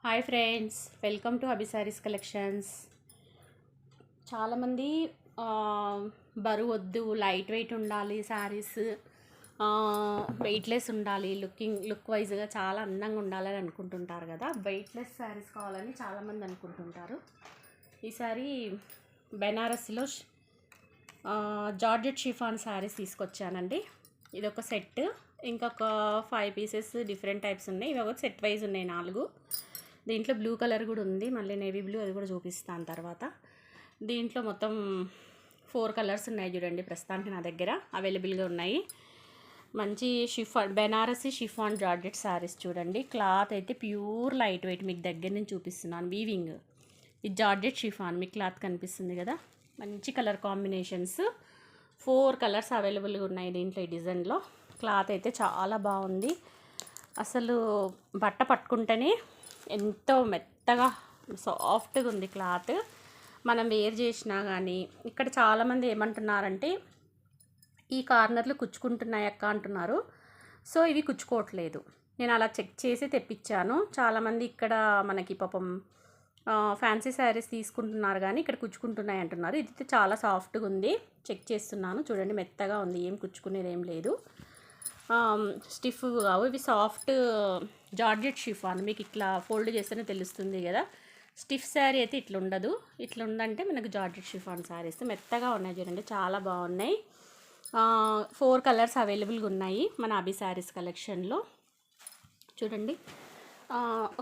Hi friends, welcome to Abhi saris collections. చాలామంది బరువు వద్దు, లైట్ వెయిట్ ఉండాలి శారీస్, వెయిట్లెస్ ఉండాలి, లుక్ వైజ్గా చాలా అందంగా ఉండాలని అనుకుంటుంటారు కదా. వెయిట్లెస్ శారీస్ కావాలని చాలామంది అనుకుంటుంటారు. ఈసారి బెనారస్లో జార్జెట్ షిఫాన్ శారీస్ తీసుకొచ్చానండి. ఇదొక సెట్, ఇంకొక 5 పీసెస్ డిఫరెంట్ టైప్స్ ఉన్నాయి. ఇవి ఒక సెట్ వైజ్ ఉన్నాయి 4. దీంట్లో బ్లూ కలర్ కూడా ఉంది, మళ్ళీ నేవీ బ్లూ, అది కూడా చూపిస్తాను తర్వాత. దీంట్లో మొత్తం 4 కలర్స్ ఉన్నాయి చూడండి, ప్రస్తుతానికి నా దగ్గర అవైలబుల్గా ఉన్నాయి. మంచి chiffon, Banarasi chiffon georgette saris చూడండి. క్లాత్ అయితే ప్యూర్ లైట్ వెయిట్, మీకు దగ్గర నుంచి చూపిస్తున్నాను. వీవింగ్ ఇది జార్జెట్ షిఫాన్, మీకు క్లాత్ కనిపిస్తుంది కదా. మంచి కలర్ కాంబినేషన్స్, 4 కలర్స్ అవైలబుల్గా ఉన్నాయి దీంట్లో. ఈ డిజైన్లో క్లాత్ అయితే చాలా బాగుంది. అసలు బట్ట పట్టుకుంటేనే ఎంతో మెత్తగా సాఫ్ట్గా ఉంది క్లాత్. మనం వేర్ చేసినా కానీ, ఇక్కడ చాలామంది ఏమంటున్నారంటే ఈ కార్నర్లు కుచ్చుకుంటున్నాయి అక్క అంటున్నారు. సో ఇవి కుచ్చుకోవట్లేదు. నేను అలా చెక్ చేసి తెప్పించాను. చాలామంది ఇక్కడ మనకి పాపం ఫ్యాన్సీ శారీస్ తీసుకుంటున్నారు కానీ ఇక్కడ కుచ్చుకుంటున్నాయి అంటున్నారు. ఇది చాలా సాఫ్ట్గా ఉంది, చెక్ చేస్తున్నాను చూడండి. మెత్తగా ఉంది, ఏం కుచ్చుకునేది ఏం లేదు, స్టిఫ్ కావు. ఇవి సాఫ్ట్ జార్జెట్ షిఫాన్, మీకు ఇట్లా ఫోల్డ్ చేస్తేనే తెలుస్తుంది కదా. స్టిఫ్ శారీ అయితే ఇట్లా ఉండదు, ఇట్లా ఉందంటే మనకు జార్జెట్ షిఫాన్ శారీస్ మెత్తగా ఉన్నాయి చూడండి, చాలా బాగున్నాయి. 4 కలర్స్ అవైలబుల్గా ఉన్నాయి మన అభి శారీస్ కలెక్షన్లో. చూడండి,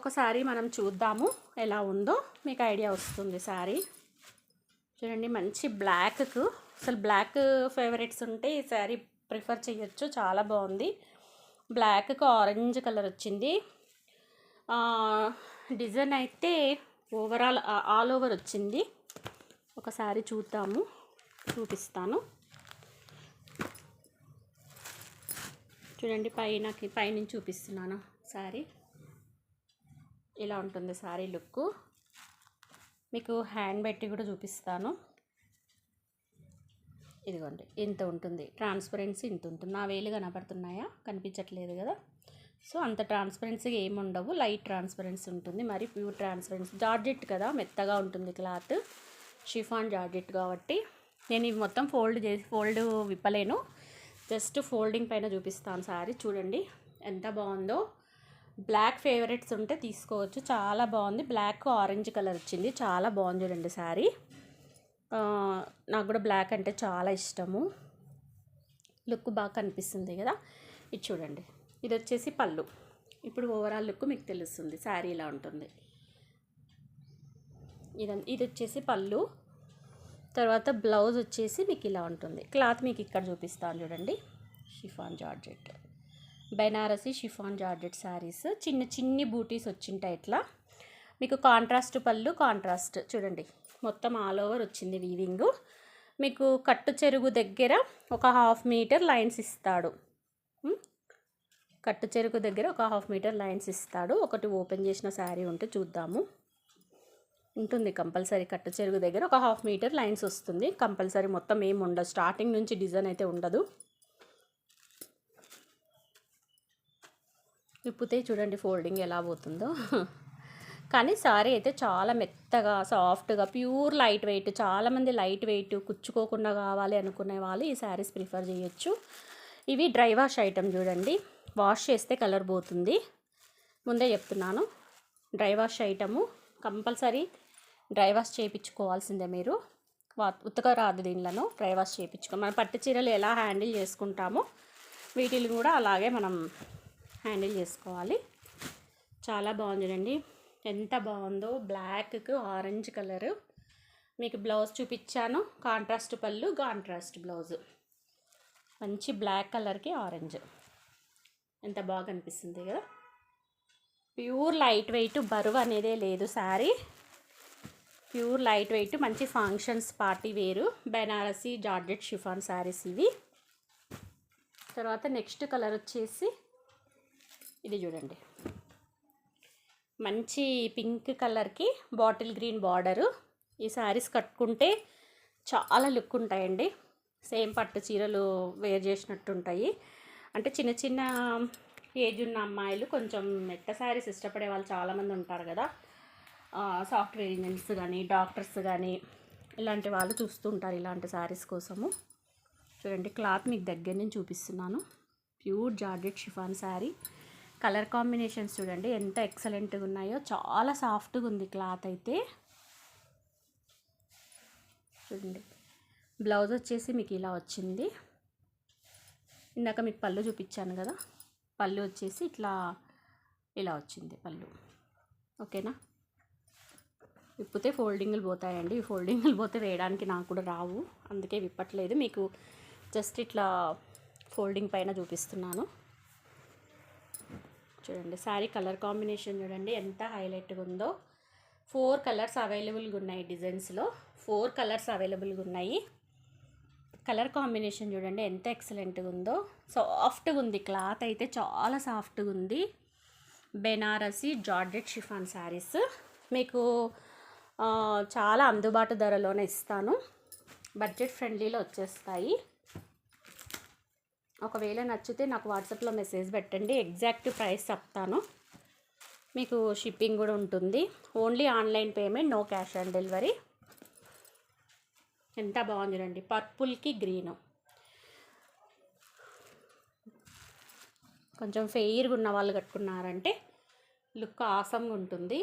ఒకసారి మనం చూద్దాము ఎలా ఉందో, మీకు ఐడియా వస్తుంది. శారీ చూడండి, మంచి బ్లాక్కు, అసలు బ్లాక్ ఫేవరెట్స్ ఉంటే ఈ శారీ ప్రిఫర్ చేయొచ్చు, చాలా బాగుంది. బ్లాక్కి ఆరెంజ్ కలర్ వచ్చింది. డిజైన్ అయితే ఓవరాల్ ఆల్ ఓవర్ వచ్చింది. ఒకసారి చూద్దాము, చూపిస్తాను చూడండి. పైనుంచి చూపిస్తున్నాను. శారీ ఇలా ఉంటుంది. శారీ లుక్ మీకు హ్యాండ్ పెట్టి కూడా చూపిస్తాను. ఇదిగోండి, ఇంత ఉంటుంది ట్రాన్స్పరెన్సీ, ఇంత ఉంటుంది. నా వేలు కనపడుతున్నాయా? కనిపించట్లేదు కదా. సో అంత ట్రాన్స్పరెన్సీగా ఏమి ఉండవు, లైట్ ట్రాన్స్పరెన్సీ ఉంటుంది. మరి ప్యూర్ ట్రాన్స్పరెన్సీ, జార్జెట్ కదా, మెత్తగా ఉంటుంది క్లాత్, షిఫాన్ జార్జెట్ కాబట్టి. నేను ఇవి మొత్తం ఫోల్డ్ విప్పలేను, జస్ట్ ఫోల్డింగ్ పైన చూపిస్తాను. శారీ చూడండి ఎంత బాగుందో. బ్లాక్ ఫేవరెట్స్ ఉంటే తీసుకోవచ్చు, చాలా బాగుంది. బ్లాక్ ఆరెంజ్ కలర్ వచ్చింది, చాలా బాగుంది చూడండి శారీ. నాకు కూడా బ్లాక్ అంటే చాలా ఇష్టము, లుక్ బాగా కనిపిస్తుంది కదా. ఇది చూడండి, ఇది వచ్చేసి పళ్ళు. ఇప్పుడు ఓవరాల్ లుక్ మీకు తెలుస్తుంది. శారీ ఇలా ఉంటుంది. ఇది వచ్చేసి పళ్ళు. తర్వాత బ్లౌజ్ వచ్చేసి మీకు ఇలా ఉంటుంది. క్లాత్ మీకు ఇక్కడ చూపిస్తాను చూడండి. Chiffon georgette, Banarasi chiffon georgette saris. చిన్ని బూటీస్ వచ్చింటాయి ఇట్లా. మీకు కాంట్రాస్ట్ పళ్ళు, కాంట్రాస్ట్ చూడండి, మొత్తం ఆల్ ఓవర్ వచ్చింది వీవింగ్. మీకు కట్టు చెరుగు దగ్గర ఒక 1/2 మీటర్ లైన్స్ ఇస్తాడు. కట్టు చెరుగు దగ్గర ఒక 1/2 మీటర్ లైన్స్ ఇస్తాడు. ఒకటి ఓపెన్ చేసిన శారీ ఉంటే చూద్దాము. ఉంటుంది కంపల్సరీ, కట్టు చెరుగు దగ్గర ఒక 1/2 మీటర్ లైన్స్ వస్తుంది కంపల్సరీ. మొత్తం ఏమి ఉండదు, స్టార్టింగ్ నుంచి డిజైన్ అయితే ఉండదు. విప్పితే చూడండి ఫోల్డింగ్ ఎలా పోతుందో. కానీ శారీ అయితే చాలా మెత్తగా, సాఫ్ట్గా, ప్యూర్ లైట్ వెయిట్. చాలామంది లైట్ వెయిట్ కుచ్చుకోకుండా కావాలి అనుకునే వాళ్ళు ఈ శారీస్ ప్రిఫర్ చేయొచ్చు. ఇవి డ్రై వాష్ ఐటమ్ చూడండి, వాష్ చేస్తే కలర్ పోతుంది, ముందే చెప్తున్నాను. Dry wash item compulsory dry wash చేయించుకోవాల్సిందే మీరు. ఉతక రాదు దీనిలో, డ్రై వాష్ చేయించుకో. మన పట్టు చీరలు ఎలా హ్యాండిల్ చేసుకుంటామో వీటిని కూడా అలాగే మనం హ్యాండిల్ చేసుకోవాలి. చాలా బాగుంది చూడండి, ఎంత బాగుందో. బ్లాక్కి ఆరెంజ్ కలరు. మీకు బ్లౌజ్ చూపించాను, కాంట్రాస్ట్ పళ్ళు, కాంట్రాస్ట్ బ్లౌజ్. మంచి బ్లాక్ కలర్కి ఆరెంజ్, ఎంత బాగా అనిపిస్తుంది కదా. ప్యూర్ లైట్ వెయిట్, బరువు అనేదే లేదు శారీ. ప్యూర్ లైట్ వెయిట్, మంచి ఫంక్షన్స్, పార్టీ వేరు బెనారసీ జార్జెట్ షిఫాన్ శారీస్ ఇవి. తర్వాత నెక్స్ట్ కలర్ వచ్చేసి ఇది చూడండి, మంచి పింక్ కలర్కి బాటిల్ గ్రీన్ బార్డరు. ఈ శారీస్ కట్టుకుంటే చాలా లుక్ ఉంటాయండి, సేమ్ పట్టు చీరలు వేర్ చేసినట్టు ఉంటాయి. అంటే చిన్న ఏజ్ ఉన్న అమ్మాయిలు కొంచెం మెట్ట శారీస్ ఇష్టపడే వాళ్ళు చాలామంది ఉంటారు కదా, సాఫ్ట్వేర్ ఇంజనీర్స్ కానీ డాక్టర్స్ కానీ ఇలాంటి వాళ్ళు చూస్తుంటారు ఇలాంటి శారీస్ కోసము. చూడండి క్లాత్ మీకు దగ్గర నుంచి చూపిస్తున్నాను. Pure georgette chiffon sari. Colour combinations చూడండి ఎంత ఎక్సలెంట్గా ఉన్నాయో, చాలా సాఫ్ట్గా ఉంది క్లాత్ అయితే. చూడండి బ్లౌజ్ వచ్చేసి మీకు ఇలా వచ్చింది. ఇందాక మీకు పళ్ళు చూపించాను కదా, పళ్ళు వచ్చేసి ఇలా వచ్చింది పళ్ళు. ఓకేనా. విప్పితే ఫోల్డింగ్లు పోతాయండి, ఈ ఫోల్డింగ్లు పోతే వేయడానికి నాకు కూడా రావు, అందుకే విప్పట్లేదు. మీకు జస్ట్ ఇట్లా ఫోల్డింగ్ పైన చూపిస్తున్నాను. చూడండి శారీ కలర్ కాంబినేషన్ చూడండి ఎంత హైలైట్గా ఉందో. 4 కలర్స్ అవైలబుల్గా ఉన్నాయి డిజైన్స్లో, 4 కలర్స్ అవైలబుల్గా ఉన్నాయి. కలర్ కాంబినేషన్ చూడండి ఎంత ఎక్సలెంట్గా ఉందో. సాఫ్ట్గా ఉంది క్లాత్ అయితే, చాలా సాఫ్ట్గా ఉంది. బెనారసి జార్జెట్ షిఫాన్ శారీస్ మీకు చాలా అందుబాటు ధరలోనే ఇస్తాను. బడ్జెట్ ఫ్రెండ్లీలో వచ్చేస్తాయి. ఒకవేళ నచ్చితే నాకు వాట్సాప్లో మెసేజ్ పెట్టండి, ఎగ్జాక్ట్ ప్రైస్ చెప్తాను. మీకు షిప్పింగ్ కూడా ఉంటుంది. Only online payment, no cash on delivery. ఎంత బాగుంది రండి, పర్పుల్కి గ్రీను. కొంచెం ఫెయిర్గా ఉన్న వాళ్ళు కట్టుకున్నారంటే లుక్ ఆసంగా ఉంటుంది.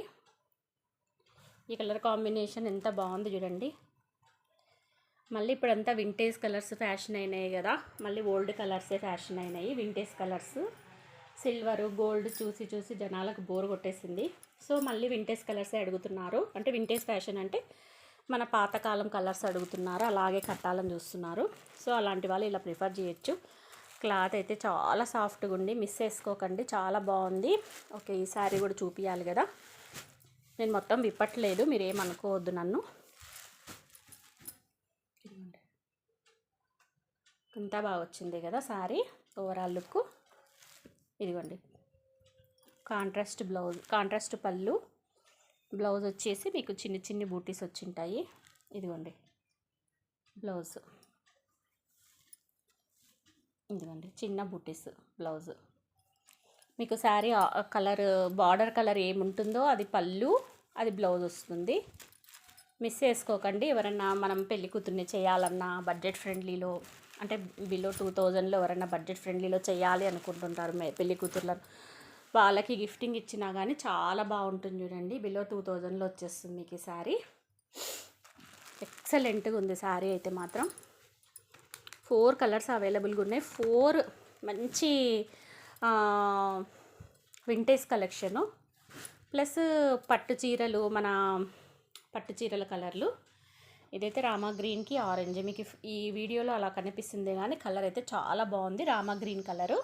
ఈ కలర్ కాంబినేషన్ ఎంత బాగుంది చూడండి. మళ్ళీ ఇప్పుడంతా వింటేజ్ కలర్స్ ఫ్యాషన్ అయినాయి కదా, మళ్ళీ ఓల్డ్ కలర్సే ఫ్యాషన్ అయినాయి. వింటేజ్ కలర్స్ సిల్వరు గోల్డ్ చూసి చూసి జనాలకు బోర్ కొట్టేసింది. సో మళ్ళీ వింటేజ్ కలర్సే అడుగుతున్నారు. అంటే వింటేజ్ ఫ్యాషన్ అంటే మన పాతకాలం కలర్స్ అడుగుతున్నారు, అలాగే కట్టాలని చూస్తున్నారు. సో అలాంటి వాళ్ళు ఇలా ప్రిఫర్ చేయొచ్చు. క్లాత్ అయితే చాలా సాఫ్ట్గా ఉండి, మిస్ చేసుకోకండి, చాలా బాగుంది. ఓకే, ఈ శారీ కూడా చూపించాలి కదా, నేను మొత్తం విప్పట్లేదు, మీరు ఏమనుకోవద్దు నన్ను. ఇంత బాగా వచ్చింది కదా శారీ ఓవరాల్ లుక్. ఇదిగోండి కాంట్రాస్ట్ బ్లౌజ్, కాంట్రాస్ట్ పళ్ళు. బ్లౌజ్ వచ్చేసి మీకు చిన్ని చిన్ని బూటీస్ వచ్చింటాయి. ఇదిగోండి బ్లౌజ్, ఇదిగోండి చిన్న బూటీస్ బ్లౌజ్. మీకు శారీ కలర్ బార్డర్ కలర్ ఏముంటుందో అది పళ్ళు, అది బ్లౌజ్ వస్తుంది. మిస్ చేసుకోకండి. ఎవరన్నా మనం పెళ్లి కూతుర్ని చేయాలన్నా బడ్జెట్ ఫ్రెండ్లీలో, అంటే బిలో 2000లో ఎవరైనా బడ్జెట్ ఫ్రెండ్లీలో చేయాలి అనుకుంటుంటారు పెళ్లి కూతుర్లను, వాళ్ళకి గిఫ్టింగ్ ఇచ్చినా కానీ చాలా బాగుంటుంది చూడండి. బిలో 2000లో వచ్చేస్తుంది మీకు ఈ శారీ. ఎక్సలెంట్గా ఉంది శారీ అయితే మాత్రం. 4 కలర్స్ అవైలబుల్గా ఉన్నాయి. 4 మంచి వింటేజ్ కలెక్షను, ప్లస్ పట్టు చీరలు, మన పట్టు చీరల కలర్లు. ఇదైతే రామా గ్రీన్కి ఆరెంజ్, మీకు ఈ వీడియోలో అలా కనిపిస్తుంది కానీ కలర్ అయితే చాలా బాగుంది. రామా గ్రీన్ కలరు,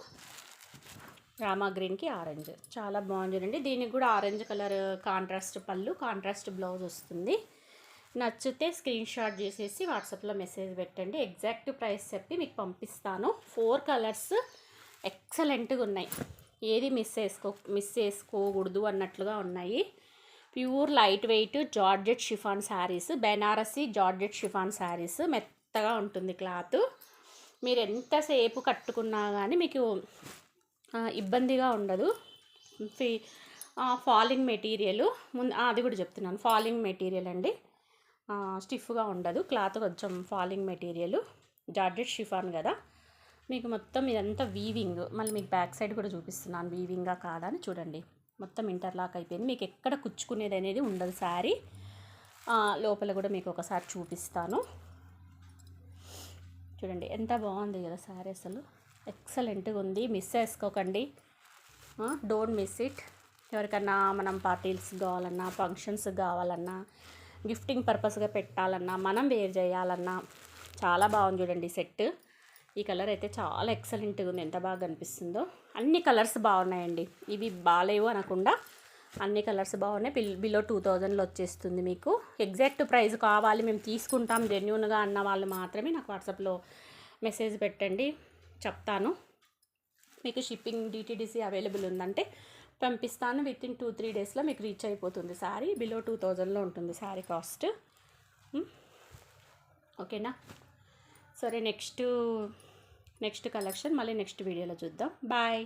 రామా గ్రీన్కి ఆరెంజ్ చాలా బాగుంది చూడండి. దీనికి కూడా ఆరెంజ్ కలర్ కాంట్రాస్ట్ పళ్ళు, కాంట్రాస్ట్ బ్లౌజ్ వస్తుంది. నచ్చితే స్క్రీన్ షాట్ చేసేసి వాట్సాప్లో మెసేజ్ పెట్టండి, ఎగ్జాక్ట్ ప్రైస్ చెప్పి మీకు పంపిస్తాను. 4 కలర్స్ ఎక్సలెంట్గా ఉన్నాయి, ఏది మిస్ చేసుకోకూడదు అన్నట్లుగా ఉన్నాయి. Pure light weight georgette chiffon saris, Banarasi georgette chiffon saris. మెత్తగా ఉంటుంది క్లాత్, మీరు ఎంతసేపు కట్టుకున్నా కానీ మీకు ఇబ్బందిగా ఉండదు. ఫాలింగ్ మెటీరియల్ అది కూడా చెప్తున్నాను, ఫాలింగ్ మెటీరియల్ అండి, స్టిఫ్గా ఉండదు క్లాత్, కొంచెం ఫాలింగ్ మెటీరియల్. జార్జెట్ షిఫాన్ కదా, మీకు మొత్తం ఇదంతా వీవింగ్. మళ్ళీ మీకు బ్యాక్ సైడ్ కూడా చూపిస్తున్నాను, వీవింగా కాదా అని చూడండి. మొత్తం ఇంటర్లాక్ అయిపోయింది, మీకు ఎక్కడ కుచ్చుకునేది అనేది ఉండదు శారీ. లోపల కూడా మీకు ఒకసారి చూపిస్తాను చూడండి. ఎంత బాగుంది కదా శారీ, అసలు ఎక్సలెంట్గా ఉంది. మిస్ చేసుకోకండి, డోంట్ మిస్ ఇట్. ఎవరికన్నా మనం పార్టీస్ కావాలన్నా, ఫంక్షన్స్ కావాలన్నా, గిఫ్టింగ్ పర్పస్గా పెట్టాలన్నా, మనం వేర్ చేయాలన్నా చాలా బాగుంది చూడండి సెట్. ఈ కలర్ అయితే చాలా ఎక్సలెంట్గా ఉంది, ఎంత బాగా కనిపిస్తుందో. అన్ని కలర్స్ బాగున్నాయండి, ఇవి బాగాలేవు అనకుండా అన్ని కలర్స్ బాగున్నాయి. బిలో 2000లో వచ్చేస్తుంది మీకు. ఎగ్జాక్ట్ ప్రైస్ కావాలి, మేము తీసుకుంటాం జెన్యూన్గా అన్న వాళ్ళు మాత్రమే నాకు వాట్సాప్లో మెసేజ్ పెట్టండి, చెప్తాను. మీకు షిప్పింగ్ డిటీడీసీ అవైలబుల్ ఉందంటే పంపిస్తాను. వితిన్ 2-3 డేస్లో మీకు రీచ్ అయిపోతుంది శారీ. బిలో 2000లో ఉంటుంది శారీ కాస్ట్. ఓకేనా. సరే, నెక్స్ట్ కలెక్షన్ మళ్ళీ నెక్స్ట్ వీడియోలో చూద్దాం. బాయ్.